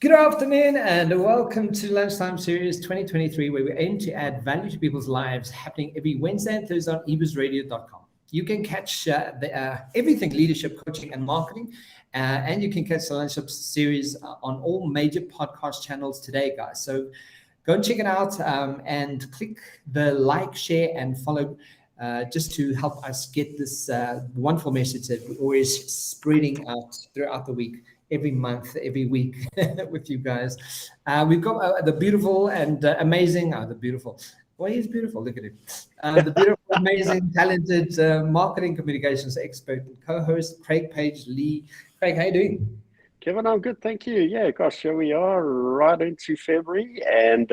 Good afternoon and welcome to Lunchtime Series 2023, where we aim to add value to people's lives, happening every Wednesday and Thursday on ebusradio.com. You can catch everything leadership, coaching, and marketing, and you can catch the Lunchtime Series on all major podcast channels today, guys. So go and check it out and click the like, share, and follow just to help us get this wonderful message that we're always spreading out throughout the week. Every month, every week with you guys. We've got the beautiful and amazing, the beautiful, well, he's beautiful, look at him. The beautiful, amazing, talented marketing communications expert and co-host, Craig Page-Lee. Craig, how you doing? Kevin, I'm good, thank you. Yeah, gosh, here we are right into February, and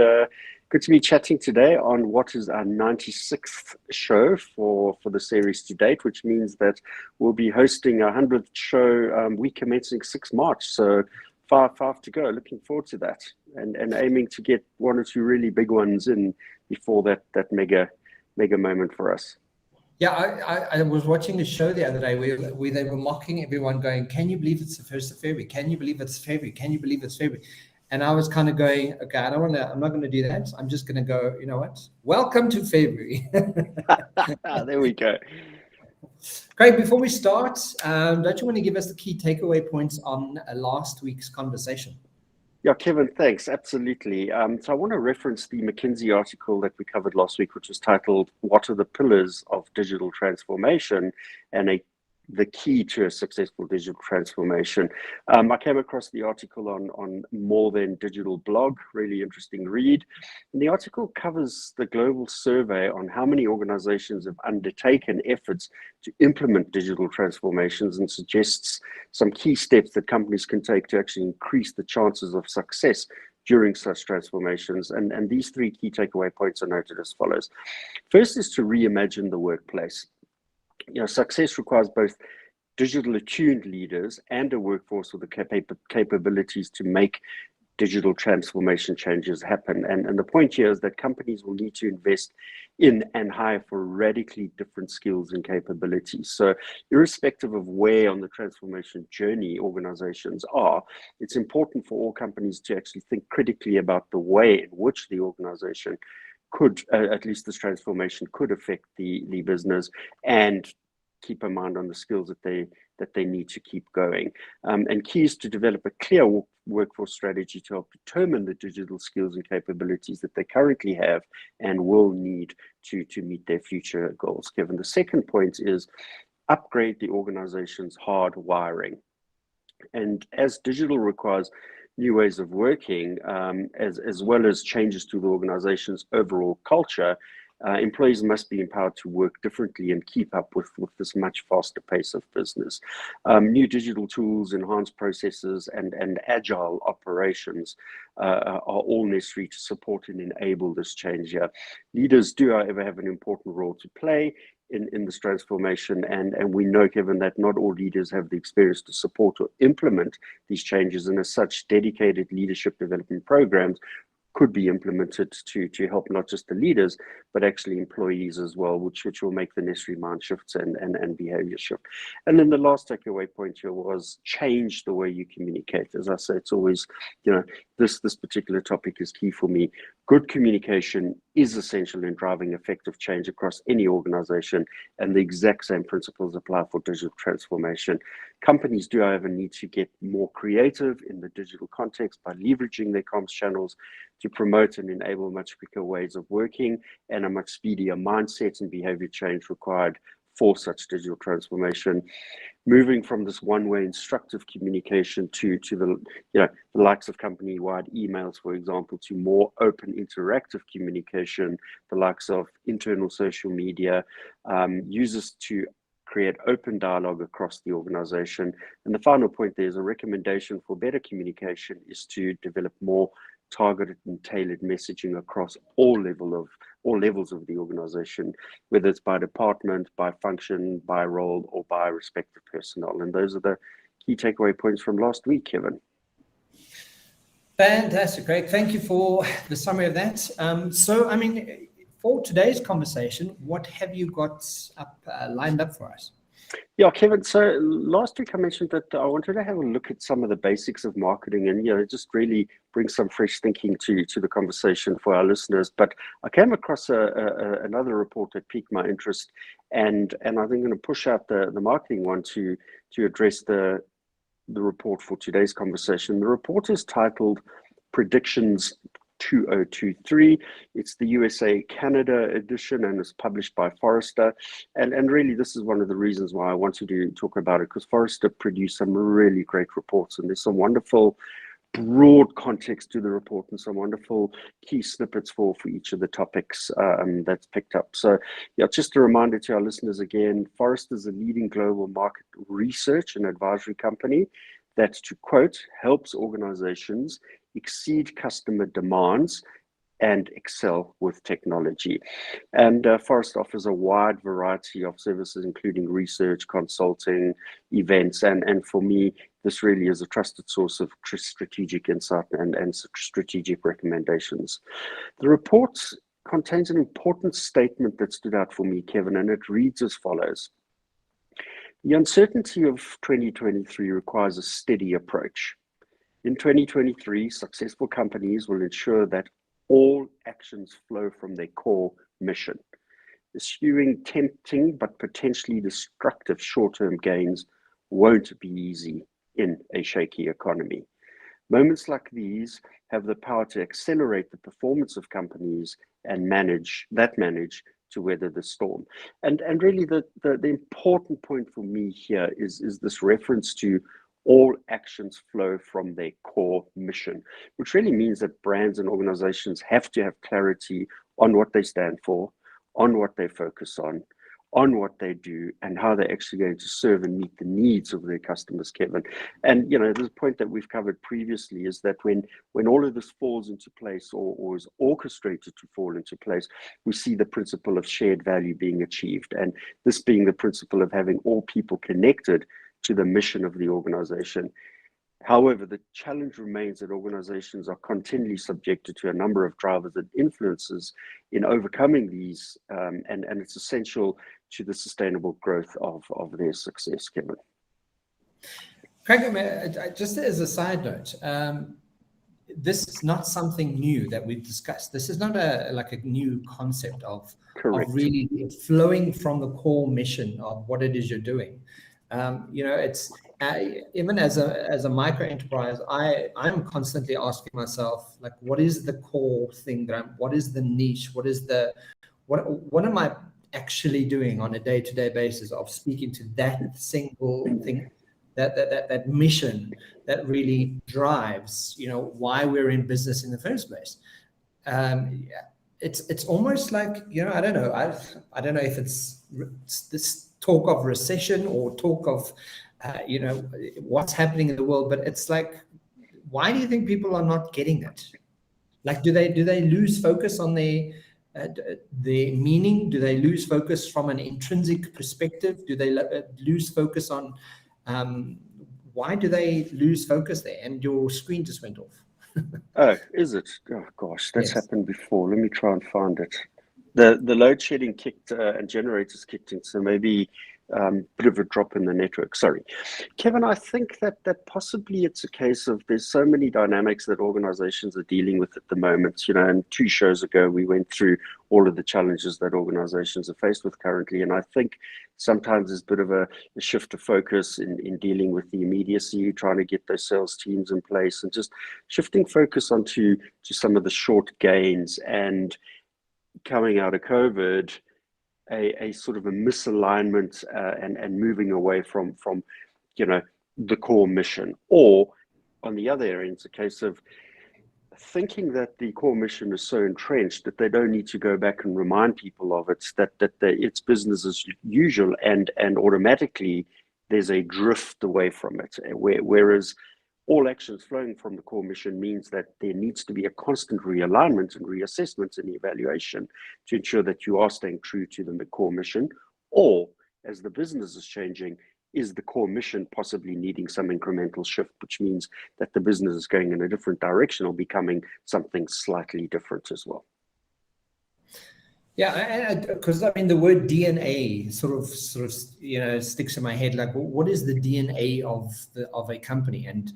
good to be chatting today on what is our 96th show for the series to date, which means that we'll be hosting our 100th show week commencing 6 March. So five to go. Looking forward to that, and aiming to get one or two really big ones in before that mega moment for us. Yeah, I was watching a show the other day where they were mocking everyone, going, "Can you believe it's the 1st of February? Can you believe it's February? Can you believe it's February?" And I was kind of going, okay, I'm not going to do that. I'm just going to go, you know what? Welcome to February. There we go. Great. Before we start, don't you want to give us the key takeaway points on last week's conversation? Yeah, Kevin, thanks. Absolutely. So I want to reference the McKinsey article that we covered last week, which was titled, "What are the Pillars of Digital Transformation?" and the key to a successful digital transformation. I came across the article on More Than Digital blog, really interesting read. And the article covers the global survey on how many organizations have undertaken efforts to implement digital transformations, and suggests some key steps that companies can take to actually increase the chances of success during such transformations. And these 3 key takeaway points are noted as follows. First is to reimagine the workplace. You know, success requires both digital attuned leaders and a workforce with the capabilities to make digital transformation changes happen. And the point here is that companies will need to invest in and hire for radically different skills and capabilities. So irrespective of where on the transformation journey organizations are, it's important for all companies to actually think critically about the way in which the organization could, at least this transformation could affect the business, and keep in mind on the skills that they need to keep going. And key is to develop a clear workforce strategy to help determine the digital skills and capabilities that they currently have and will need to meet their future goals. Kevin, the second point is upgrade the organization's hard wiring. And as digital requires new ways of working, as well as changes to the organization's overall culture, employees must be empowered to work differently and keep up with this much faster pace of business. New digital tools, enhanced processes, and agile operations are all necessary to support and enable this change here. Leaders do, however, have an important role to play in this transformation, and we know, Kevin, that not all leaders have the experience to support or implement these changes, and as such, dedicated leadership development programs could be implemented to help not just the leaders, but actually employees as well, which will make the necessary mind shifts and behavior shift. And then the last takeaway point here was change the way you communicate. As I say, it's always, you know, this particular topic is key for me. Good communication is essential in driving effective change across any organization, and the exact same principles apply for digital transformation. Companies do, however, need to get more creative in the digital context by leveraging their comms channels to promote and enable much quicker ways of working and a much speedier mindset and behavior change required for such digital transformation. Moving from this one-way instructive communication to the likes of company-wide emails, for example, to more open interactive communication, the likes of internal social media, users to create open dialogue across the organization. And the final point, there's a recommendation for better communication is to develop more targeted and tailored messaging across all levels of the organization, whether it's by department, by function, by role, or by respective personnel. And those are the key takeaway points from last week, Kevin. Fantastic, Greg. Thank you for the summary of that. So, I mean, for today's conversation, what have you got lined up for us? Yeah, Kevin, so last week I mentioned that I wanted to have a look at some of the basics of marketing and, just really bring some fresh thinking to the conversation for our listeners. But I came across another report that piqued my interest, and I think I'm going to push out the marketing one to address the report for today's conversation. The report is titled Predictions 2023. It's the USA Canada edition and it's published by Forrester. And really, this is one of the reasons why I wanted to talk about it, because Forrester produced some really great reports, and there's some wonderful broad context to the report and some wonderful key snippets for each of the topics that's picked up. So yeah, just a reminder to our listeners again, Forrester is a leading global market research and advisory company that, to quote, helps organizations exceed customer demands and excel with technology. And Forrester offers a wide variety of services, including research, consulting, events, and for me, this really is a trusted source of strategic insight and strategic recommendations. The report contains an important statement that stood out for me, Kevin, and it reads as follows. The uncertainty of 2023 requires a steady approach. In 2023, successful companies will ensure that all actions flow from their core mission. Eschewing tempting but potentially destructive short-term gains won't be easy in a shaky economy. Moments like these have the power to accelerate the performance of companies and manage to weather the storm. And really the important point for me here is this reference to all actions flow from their core mission, which really means that brands and organizations have to have clarity on what they stand for, on what they focus on what they do, and how they're actually going to serve and meet the needs of their customers, Kevin. And the point that we've covered previously is that when all of this falls into place or is orchestrated to fall into place, we see the principle of shared value being achieved, and this being the principle of having all people connected to the mission of the organization. However, the challenge remains that organizations are continually subjected to a number of drivers and influences in overcoming these, and it's essential to the sustainable growth of their success, Kevin. Craig, just as a side note, this is not something new that we've discussed. This is not a new concept of really flowing from the core mission of what it is you're doing. It's even as a micro enterprise, I'm constantly asking myself, like, what is the core thing what is the niche? What am I actually doing on a day-to-day basis of speaking to that single thing, that mission that really drives, why we're in business in the first place. It's almost like, I don't know. I don't know if it's this talk of recession or talk of, what's happening in the world, but it's like, why do you think people are not getting it? Like, do they lose focus on the meaning? Do they lose focus from an intrinsic perspective? Do they lose focus on, why do they lose focus there? And your screen just went off. Oh, is it? Oh gosh, that's happened before. Let me try and find it. The load shedding kicked and generators kicked in, so maybe bit of a drop in the network. Sorry, Kevin. I think that possibly it's a case of there's so many dynamics that organizations are dealing with at the moment. And 2 shows ago we went through all of the challenges that organizations are faced with currently, and I think sometimes there's a bit of a shift of focus in dealing with the immediacy, trying to get those sales teams in place, and just shifting focus onto some of the short gains. And coming out of COVID, a sort of a misalignment and moving away from the core mission. Or on the other end, it's a case of thinking that the core mission is so entrenched that they don't need to go back and remind people of it, that it's business as usual, and automatically there's a drift away from it. Whereas all actions flowing from the core mission means that there needs to be a constant realignment and reassessment and evaluation to ensure that you are staying true to the core mission, or as the business is changing, is the core mission possibly needing some incremental shift, which means that the business is going in a different direction or becoming something slightly different as well. Yeah, because I mean the word DNA sort of sticks in my head. Like, what is the DNA of a company? And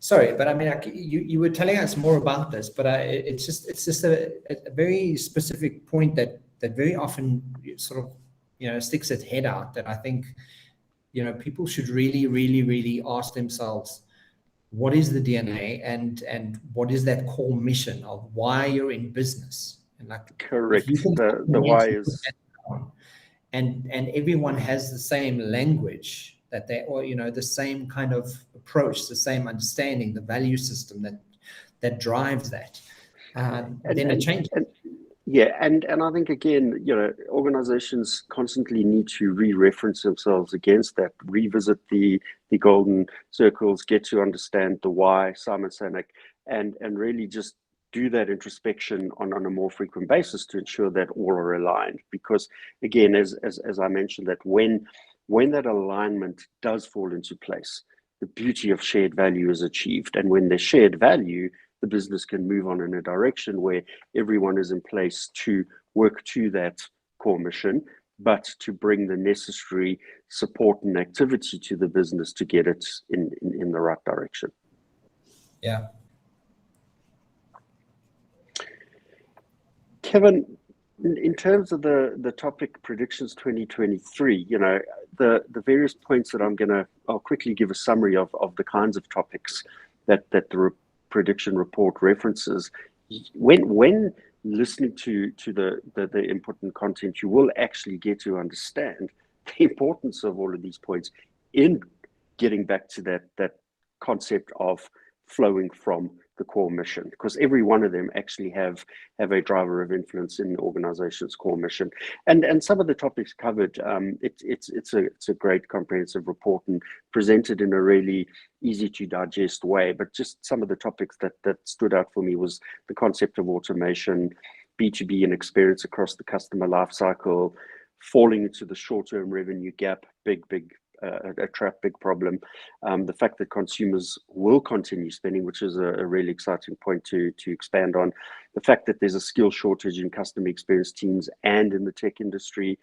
sorry, but I mean, you were telling us more about this, but it's just a very specific point that very often sort of sticks its head out. That I think people should really ask themselves, what is the DNA and what is that core mission of why you're in business? And like, Correct. The why is, and everyone has the same language that the same kind of approach, the same understanding, the value system that drives that. Then it changes. And I think again, organizations constantly need to re-reference themselves against that, revisit the golden circles, get to understand the why, Simon Sinek, and really just do that introspection on a more frequent basis to ensure that all are aligned. Because again, as I mentioned, that when that alignment does fall into place, the beauty of shared value is achieved. And when there's shared value, the business can move on in a direction where everyone is in place to work to that core mission, but to bring the necessary support and activity to the business to get it in the right direction. Yeah. Kevin, in terms of the topic predictions 2023, the various points that I'll quickly give a summary of the kinds of topics that the prediction report references. When listening to the input and content, you will actually get to understand the importance of all of these points in getting back to that concept of flowing from the core mission, because every one of them actually have a driver of influence in the organization's core mission. And some of the topics covered, it's a great comprehensive report and presented in a really easy to digest way. But just some of the topics that stood out for me was the concept of automation, B2B and experience across the customer life cycle, falling into the short-term revenue gap, big a trap, big problem. The fact that consumers will continue spending, which is a really exciting point to expand on. The fact that there's a skill shortage in customer experience teams and in the tech industry.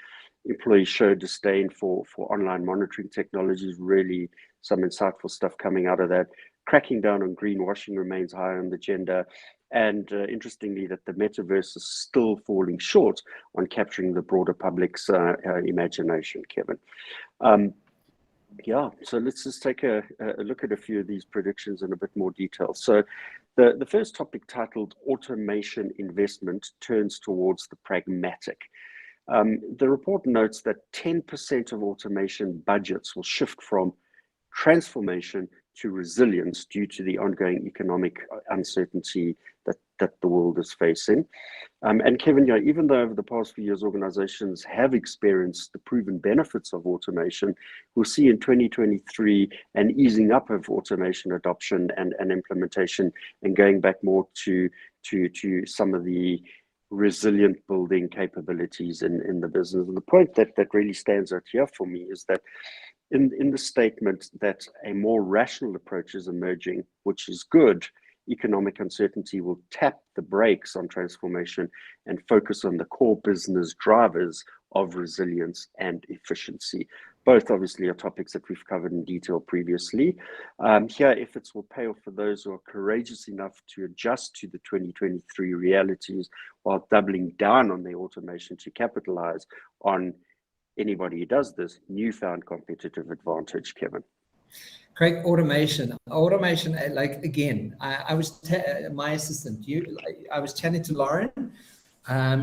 Employees show disdain for online monitoring technologies, really some insightful stuff coming out of that. Cracking down on greenwashing remains high on the agenda. And interestingly, that the metaverse is still falling short on capturing the broader public's imagination, Kevin. So let's just take a look at a few of these predictions in a bit more detail. So the first topic, titled Automation Investment Turns Towards the Pragmatic. The report notes that 10% of automation budgets will shift from transformation to resilience due to the ongoing economic uncertainty that the world is facing. And Kevin, even though over the past few years organizations have experienced the proven benefits of automation, we'll see in 2023 an easing up of automation adoption and implementation, and going back more to some of the resilient building capabilities in the business. And the point that really stands out here for me is that in the statement that a more rational approach is emerging, which is good. Economic uncertainty will tap the brakes on transformation and focus on the core business drivers of resilience and efficiency. Both obviously are topics that we've covered in detail previously. Here, efforts will pay off for those who are courageous enough to adjust to the 2023 realities while doubling down on their automation to capitalize on anybody who does this newfound competitive advantage, Kevin. Correct. Automation, like, again, I was my assistant, I was chatting to Lauren.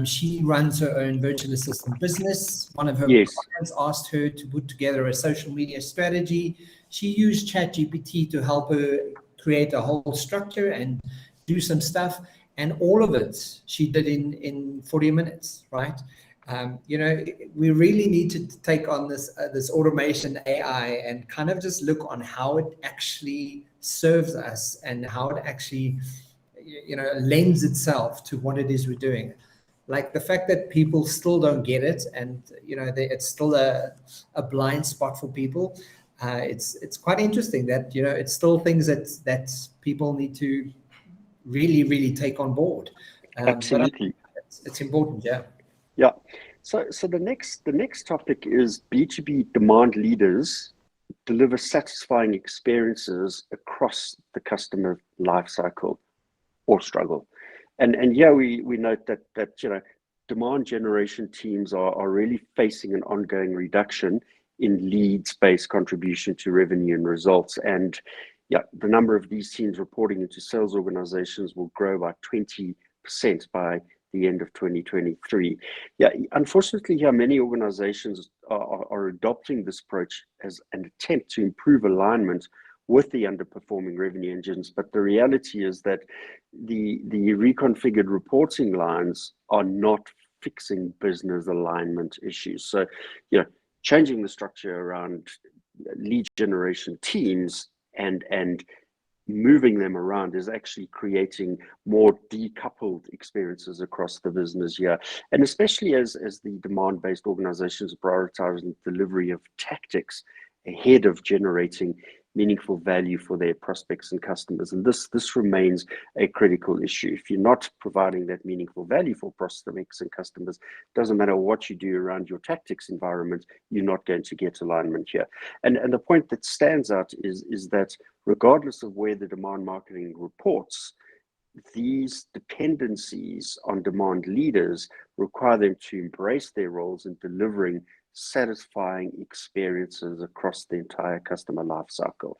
She runs her own virtual assistant business. One of her clients asked her to put together a social media strategy. She used ChatGPT to help her create a whole structure and do some stuff. And all of it she did in 40 minutes, right? We really need to take on this automation AI and kind of just look on how it actually serves us and how it actually, lends itself to what it is we're doing. Like the fact that people still don't get it, and it's still a blind spot for people. It's quite interesting that it's still things that people need to really take on board. Absolutely, it's important, yeah. Yeah. So the next topic is B2B demand leaders deliver satisfying experiences across the customer lifecycle or struggle. And here we note that demand generation teams are really facing an ongoing reduction in leads-based contribution to revenue and results. And yeah, the number of these teams reporting into sales organizations will grow by 20% by the end of 2023. Yeah, unfortunately, here many organizations are adopting this approach as an attempt to improve alignment with the underperforming revenue engines. But the reality is that the reconfigured reporting lines are not fixing business alignment issues. So, changing the structure around lead generation teams and moving them around is actually creating more decoupled experiences across the business here. And especially as the demand-based organizations prioritize the delivery of tactics ahead of generating meaningful value for their prospects and customers. And this remains a critical issue. If you're not providing that meaningful value for prospects and customers, doesn't matter what you do around your tactics environment, you're not going to get alignment here. And the point that stands out is that regardless of where the demand marketing reports, these dependencies on demand leaders require them to embrace their roles in delivering satisfying experiences across the entire customer lifecycle.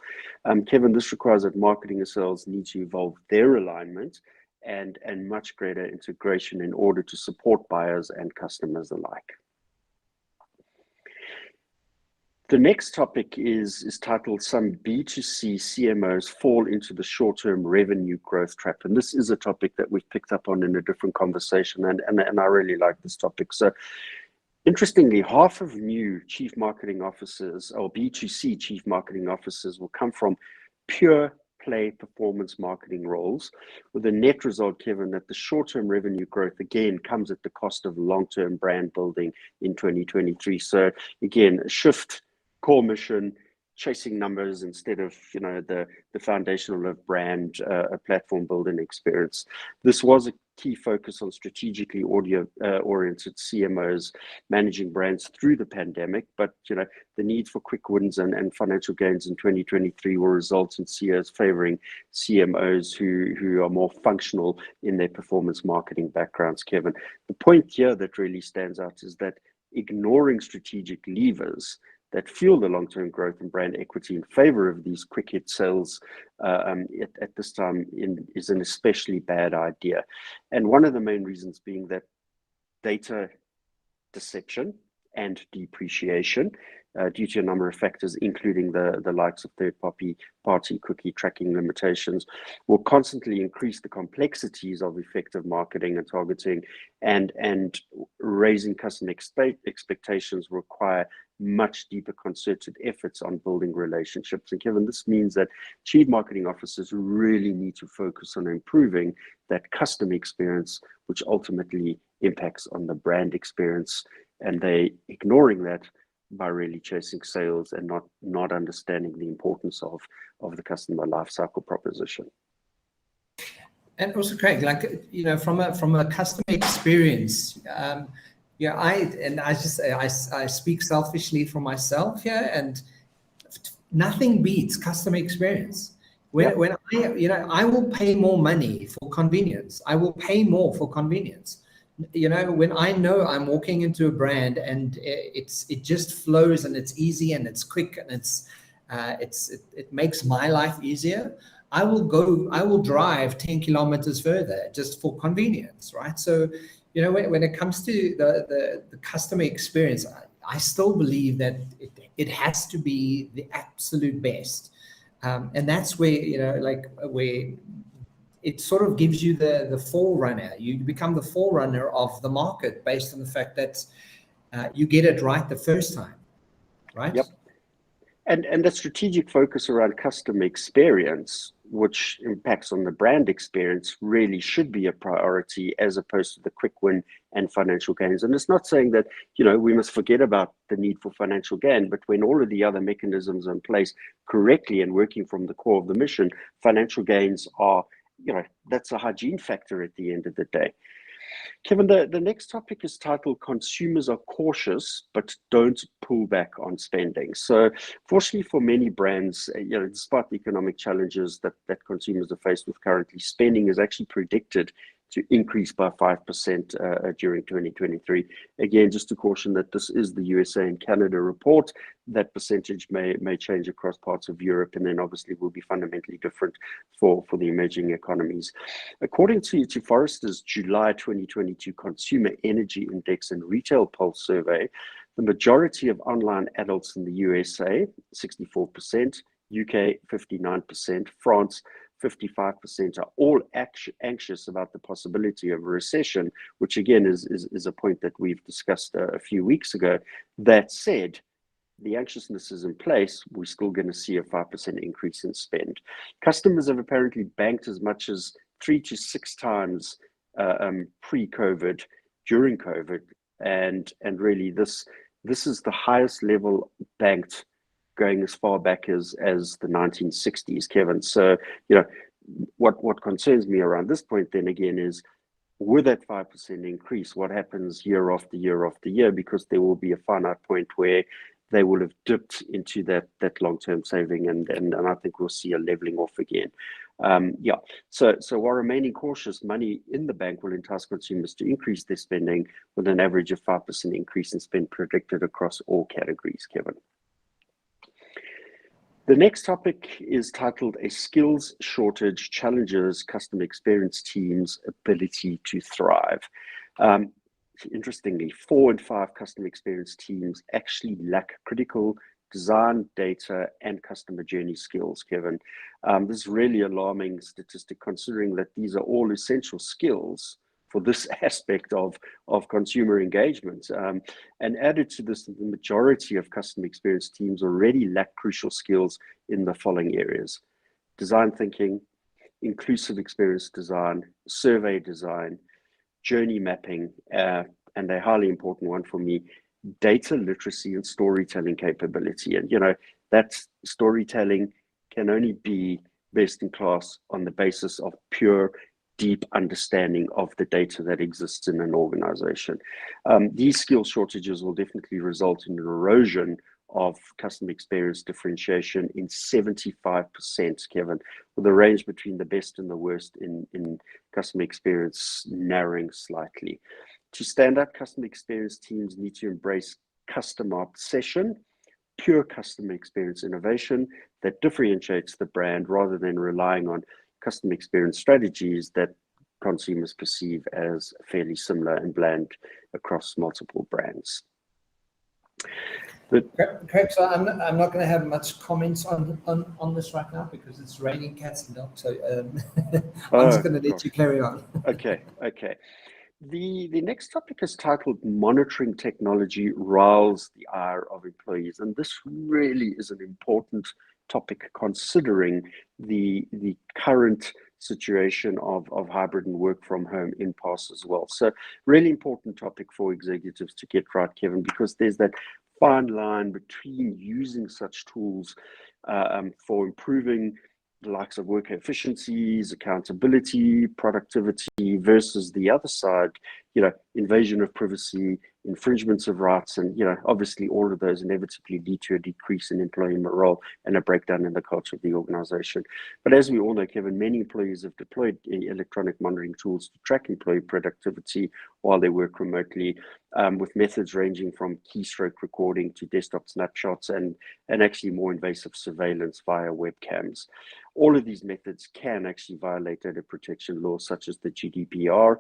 Kevin, this requires that marketing and sales need to evolve their alignment and much greater integration in order to support buyers and customers alike. The next topic is titled Some B2C CMOs Fall into the Short-Term Revenue Growth Trap. And this is a topic that we've picked up on in a different conversation, and I really like this topic. So interestingly, half of new chief marketing officers or B2C chief marketing officers will come from pure play performance marketing roles, with the net result, Kevin, that the short-term revenue growth again comes at the cost of long-term brand building in 2023. So again, a shift, core mission, chasing numbers instead of the foundational of brand, a platform building experience. This was a key focus on strategically audio-oriented CMOs managing brands through the pandemic, but the need for quick wins and financial gains in 2023 will result in CEOs favoring CMOs who are more functional in their performance marketing backgrounds, Kevin. The point here that really stands out is that ignoring strategic levers that fuel the long-term growth and brand equity in favor of these quick hit sales at this time is an especially bad idea. And one of the main reasons being that data deception and depreciation due to a number of factors, including the likes of third-party cookie tracking limitations, will constantly increase the complexities of effective marketing and targeting, and raising customer expectations require much deeper concerted efforts on building relationships. And Kevin, this means that chief marketing officers really need to focus on improving that customer experience, which ultimately impacts on the brand experience, and they ignoring that by really chasing sales and not understanding the importance of the customer lifecycle proposition. And also, Craig, from a customer experience, I speak selfishly for myself here, and nothing beats customer experience. When I will pay more money for convenience. I will pay more for convenience. When I know I'm walking into a brand and it just flows and it's easy and it's quick and it makes my life easier, I will drive 10 kilometers further just for convenience, right? So, when it comes to the customer experience, I still believe that it has to be the absolute best. And that's where, where it sort of gives you the forerunner. You become the forerunner of the market based on the fact that you get it right the first time, right? Yep. And the strategic focus around customer experience, which impacts on the brand experience, really should be a priority as opposed to the quick win and financial gains. And it's not saying that, we must forget about the need for financial gain, but when all of the other mechanisms are in place correctly and working from the core of the mission, financial gains are, that's a hygiene factor at the end of the day. Kevin, the next topic is titled Consumers Are Cautious but Don't Pull Back on Spending. So fortunately for many brands, despite the economic challenges that consumers are faced with currently, spending is actually predicted to increase by 5% during 2023. Again, just to caution that this is the USA and Canada report. That percentage may change across parts of Europe, and then obviously will be fundamentally different for the emerging economies. According to Forrester's July 2022 Consumer Energy Index and Retail Pulse survey, the majority of online adults in the USA, 64%, UK, 59%, France, 55%, are all anxious about the possibility of a recession, which again is a point that we've discussed a few weeks ago. That said, the anxiousness is in place, we're still going to see a 5% increase in spend. Customers have apparently banked as much as 3 to 6 times pre-COVID, during COVID, and really this is the highest level banked going as far back as the 1960s, Kevin. So, what concerns me around this point then again is, with that 5% increase, what happens year after year after year? Because there will be a finite point where they will have dipped into that long-term saving, and I think we'll see a leveling off again. So while remaining cautious, money in the bank will entice consumers to increase their spending, with an average of 5% increase in spend predicted across all categories, Kevin. The next topic is titled A Skills Shortage Challenges Customer Experience Teams' Ability to Thrive. Interestingly, 4 in 5 customer experience teams actually lack critical design, data, and customer journey skills, Kevin. This is really alarming statistic, considering that these are all essential skills for this aspect of consumer engagement. And added to this, the majority of customer experience teams already lack crucial skills in the following areas: design thinking, inclusive experience design, survey design, journey mapping, and a highly important one for me, data literacy and storytelling capability. And that storytelling can only be best in class on the basis of pure, deep understanding of the data that exists in an organization. These skill shortages will definitely result in an erosion of customer experience differentiation in 75%, Kevin, with a range between the best and the worst in customer experience narrowing slightly. To stand out, customer experience teams need to embrace customer obsession, pure customer experience innovation that differentiates the brand, rather than relying on customer experience strategies that consumers perceive as fairly similar and bland across multiple brands. Correct. So I'm not going to have much comments on this right now, because it's raining cats and dogs. So I'm just going to let you carry on. Okay. The next topic is titled Monitoring Technology Riles the Ire of Employees. And this really is an important topic, considering the current situation of hybrid and work from home impasse as well. So really important topic for executives to get right, Kevin, because there's that fine line between using such tools for improving the likes of work efficiencies, accountability, productivity, versus the other side, invasion of privacy, infringements of rights, and obviously all of those inevitably lead to a decrease in employee morale and a breakdown in the culture of the organization. But as we all know, Kevin, many employees have deployed electronic monitoring tools to track employee productivity while they work remotely, with methods ranging from keystroke recording to desktop snapshots and actually more invasive surveillance via webcams. All of these methods can actually violate data protection laws such as the GDPR.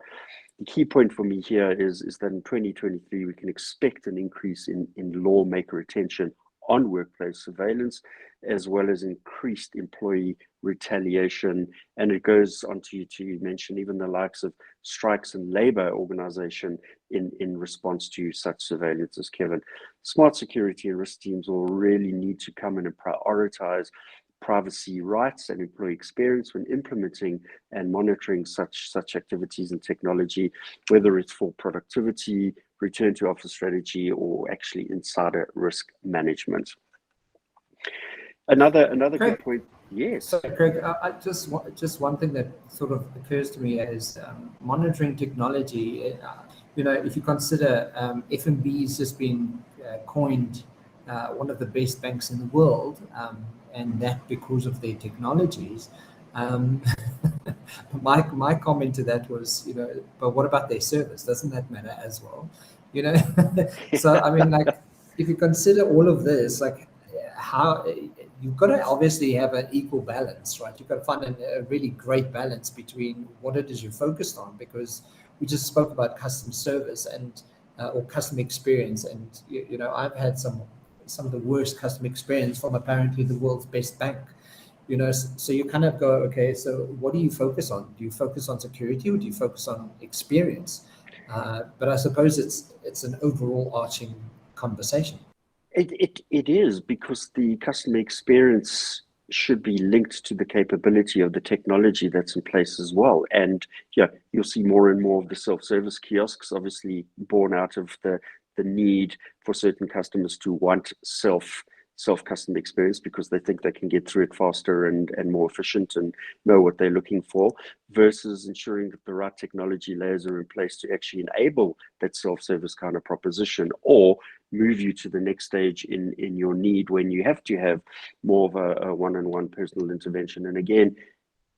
The key point for me here is that in 2023, we can expect an increase in lawmaker attention on workplace surveillance, as well as increased employee retaliation. And it goes on to mention even the likes of strikes and labor organization in response to such surveillance, as Kevin. Smart security and risk teams will really need to come in and prioritize privacy rights and employee experience when implementing and monitoring such activities and technology, whether it's for productivity, return to office strategy, or actually insider risk management. Another good point. Yes. So, Craig, just one thing that sort of occurs to me is monitoring technology. If you consider FNB's just been coined one of the best banks in the world, and that because of their technologies. Um, my comment to that was, but what about their service? Doesn't that matter as well? You know, so I mean, like, if you consider all of this, like, how you've got to obviously have an equal balance, right? You've got to find a really great balance between what it is you're focused on, because we just spoke about customer service and or customer experience, and I've had some of the worst customer experience from apparently the world's best bank. So you kind of go, okay, so what do you focus on? Do you focus on security or do you focus on experience? But I suppose it's an overall arching conversation. It is, because the customer experience should be linked to the capability of the technology that's in place as well. And yeah, you'll see more and more of the self-service kiosks, obviously born out of the need for certain customers to want self customer experience, because they think they can get through it faster and more efficient and know what they're looking for, versus ensuring that the right technology layers are in place to actually enable that self-service kind of proposition, or move you to the next stage in your need when you have to have more of a one-on-one personal intervention. And again,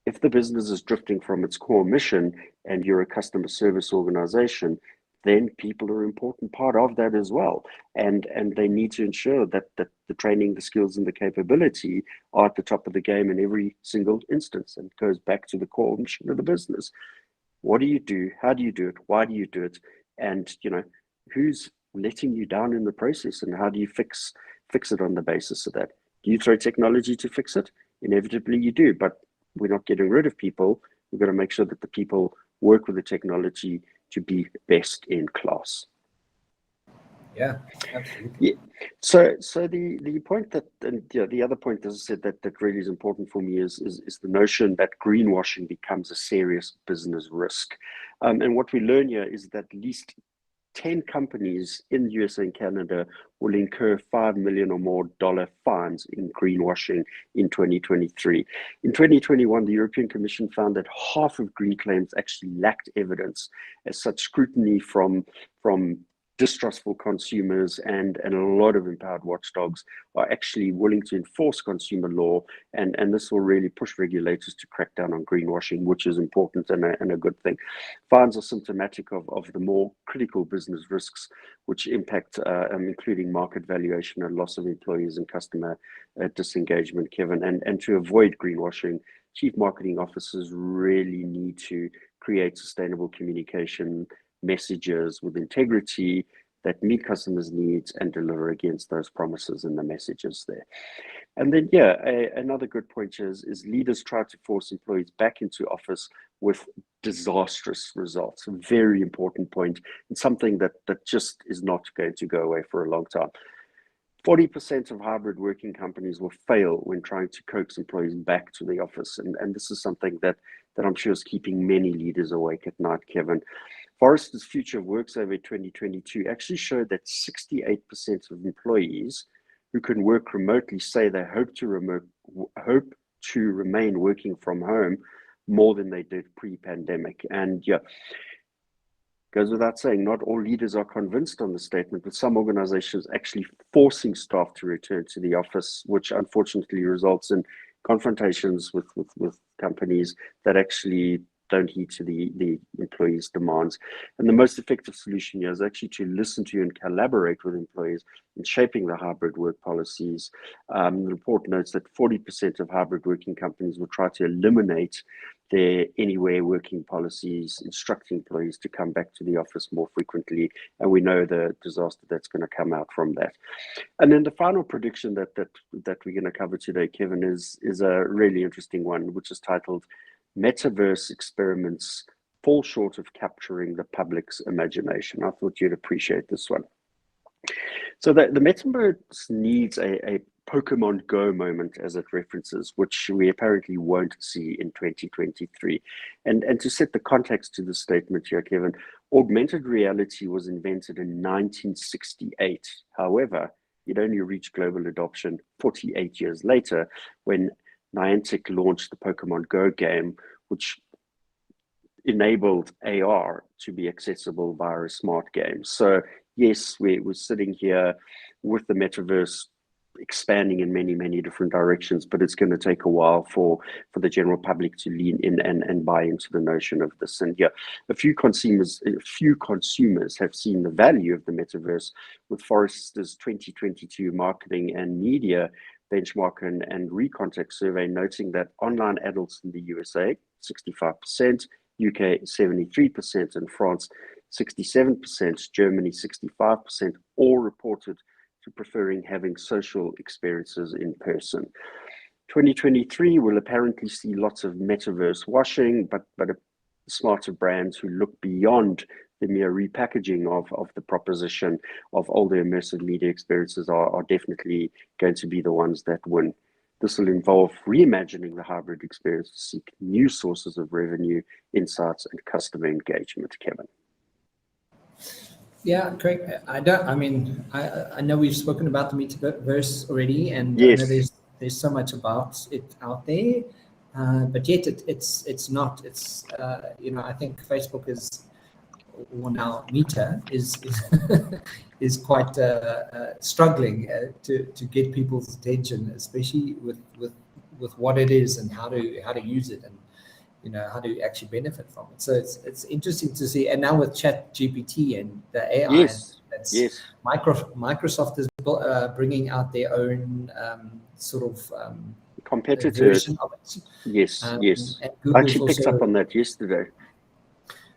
if the business is drifting from its core mission and you're a customer service organization, then people are an important part of that as well. And they need to ensure that the training, the skills, and the capability are at the top of the game in every single instance. And it goes back to the core mission of the business. What do you do? How do you do it? Why do you do it? And who's letting you down in the process, and how do you fix it on the basis of that? Do you throw technology to fix it? Inevitably you do, but we're not getting rid of people. We've got to make sure that the people work with the technology to be best in class. Yeah, absolutely. Yeah. So the point that, and the other point, as I said, that really is important for me is the notion that greenwashing becomes a serious business risk. And what we learn here is that at least 10 companies in the USA and Canada will incur $5 million or more fines in greenwashing in 2023. In 2021, the European Commission found that half of green claims actually lacked evidence, as such scrutiny from distrustful consumers and a lot of empowered watchdogs are actually willing to enforce consumer law, and this will really push regulators to crack down on greenwashing, which is important and a good thing. Fines are symptomatic of the more critical business risks which impact, including market valuation and loss of employees and customer disengagement, Kevin. And to avoid greenwashing, chief marketing officers really need to create sustainable communication messages with integrity that meet customers' needs and deliver against those promises and the messages there. And then, another good point is leaders try to force employees back into office with disastrous results. A very important point, and something that just is not going to go away for a long time. 40% of hybrid working companies will fail when trying to coax employees back to the office. And this is something that I'm sure is keeping many leaders awake at night, Kevin. Forrester's Future of Work Survey 2022 actually showed that 68% of employees who can work remotely say they hope to remain working from home more than they did pre-pandemic. And goes without saying, not all leaders are convinced on the statement, but some organizations actually forcing staff to return to the office, which unfortunately results in confrontations with companies that actually don't heed to the employees' demands. And the most effective solution here is actually to listen to and collaborate with employees in shaping the hybrid work policies. The report notes that 40% of hybrid working companies will try to eliminate their anywhere working policies, instructing employees to come back to the office more frequently. And we know the disaster that's going to come out from that. And then the final prediction that we're going to cover today, Kevin, is a really interesting one, which is titled Metaverse Experiments Fall Short of Capturing the Public's Imagination. I thought you'd appreciate this one. So the Metaverse needs a Pokemon Go moment, as it references, which we apparently won't see in 2023. And to set the context to the statement here, Kevin, augmented reality was invented in 1968. However, it only reached global adoption 48 years later, when Niantic launched the Pokemon Go game, which enabled AR to be accessible via a smart game. So yes, we're sitting here with the metaverse expanding in many, many different directions, but it's going to take a while for the general public to lean in and buy into the notion of this. And yeah, a few consumers have seen the value of the metaverse, with Forrester's 2022 marketing and media benchmark and recontact survey noting that online adults in the USA 65%, UK 73%, and France 67%, Germany 65%, all reported to preferring having social experiences in person. 2023 will apparently see lots of metaverse washing, but smarter brands who look beyond the mere repackaging of the proposition of older immersive media experiences are definitely going to be the ones that win. This will involve reimagining the hybrid experience to seek new sources of revenue, insights, and customer engagement. Kevin. Yeah, great. I know we've spoken about the metaverse already, and yes. I know there's so much about it out there, but yet it's not. It's I think Facebook is, or now Meta is is quite struggling to get people's attention, especially with what it is and how to use it, and how to actually benefit from it. So it's interesting to see. And now with ChatGPT and the AI, yes. Microsoft is bringing out their own sort of competitor version of it. Yes. And I actually picked up on that yesterday.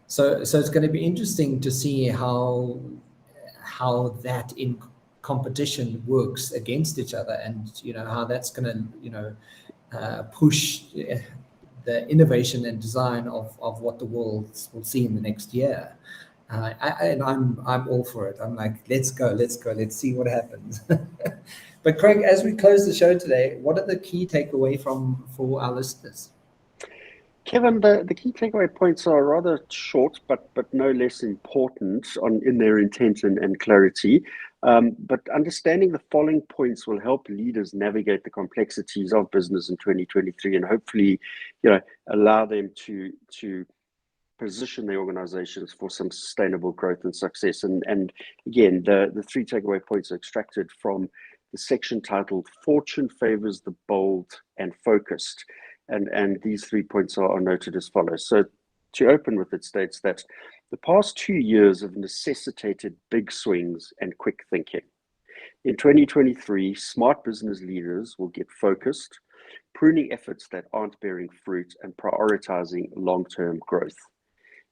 So it's going to be interesting to see how that in competition works against each other, and how that's going to push the innovation and design of what the world will see in the next year. I'm all for it. I'm like, let's go, let's see what happens. But Craig, as we close the show today, what are the key takeaway for our listeners? Kevin, the key takeaway points are rather short, but no less important in their intent and clarity. But understanding the following points will help leaders navigate the complexities of business in 2023, and hopefully, allow them to position their organizations for some sustainable growth and success. And again, the three takeaway points are extracted from the section titled "Fortune Favors the Bold and Focused." And these 3 points are noted as follows. So to open with, it states that the past 2 years have necessitated big swings and quick thinking. In 2023, smart business leaders will get focused, pruning efforts that aren't bearing fruit and prioritizing long-term growth.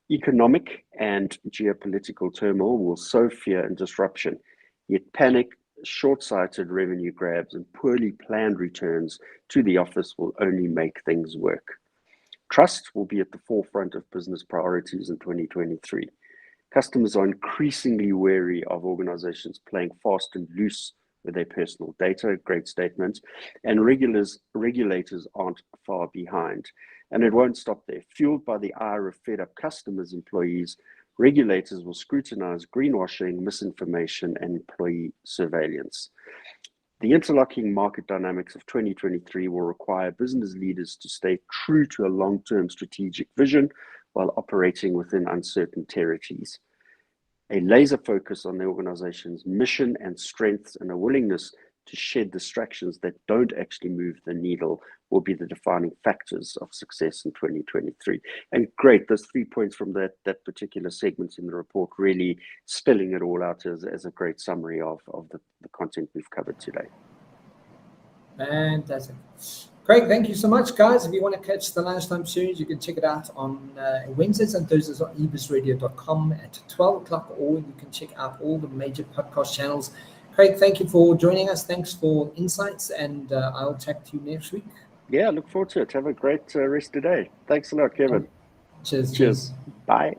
Economic and geopolitical turmoil will sow fear and disruption, yet panic, short-sighted revenue grabs, and poorly planned returns to the office will only make things work. Trust will be at the forefront of business priorities in 2023. Customers are increasingly wary of organizations playing fast and loose with their personal data, great statement, and regulators aren't far behind. And it won't stop there. Fueled by the ire of fed-up customers, employees, regulators will scrutinize greenwashing, misinformation, and employee surveillance. The interlocking market dynamics of 2023 will require business leaders to stay true to a long-term strategic vision while operating within uncertain territories. A laser focus on the organization's mission and strengths, and a willingness to shed distractions that don't actually move the needle will be the defining factors of success in 2023. And great, those 3 points from that particular segment in the report, really spelling it all out as a great summary of the content we've covered today. Fantastic. Craig, thank you so much, guys. If you want to catch the Lunchtime series, you can check it out on Wednesdays and Thursdays on ebusradio.com at 12 o'clock, or you can check out all the major podcast channels. Craig, thank you for joining us. Thanks for insights, and I'll chat to you next week. Yeah, look forward to it. Have a great rest of the day. Thanks a lot, Kevin. Cheers. Bye.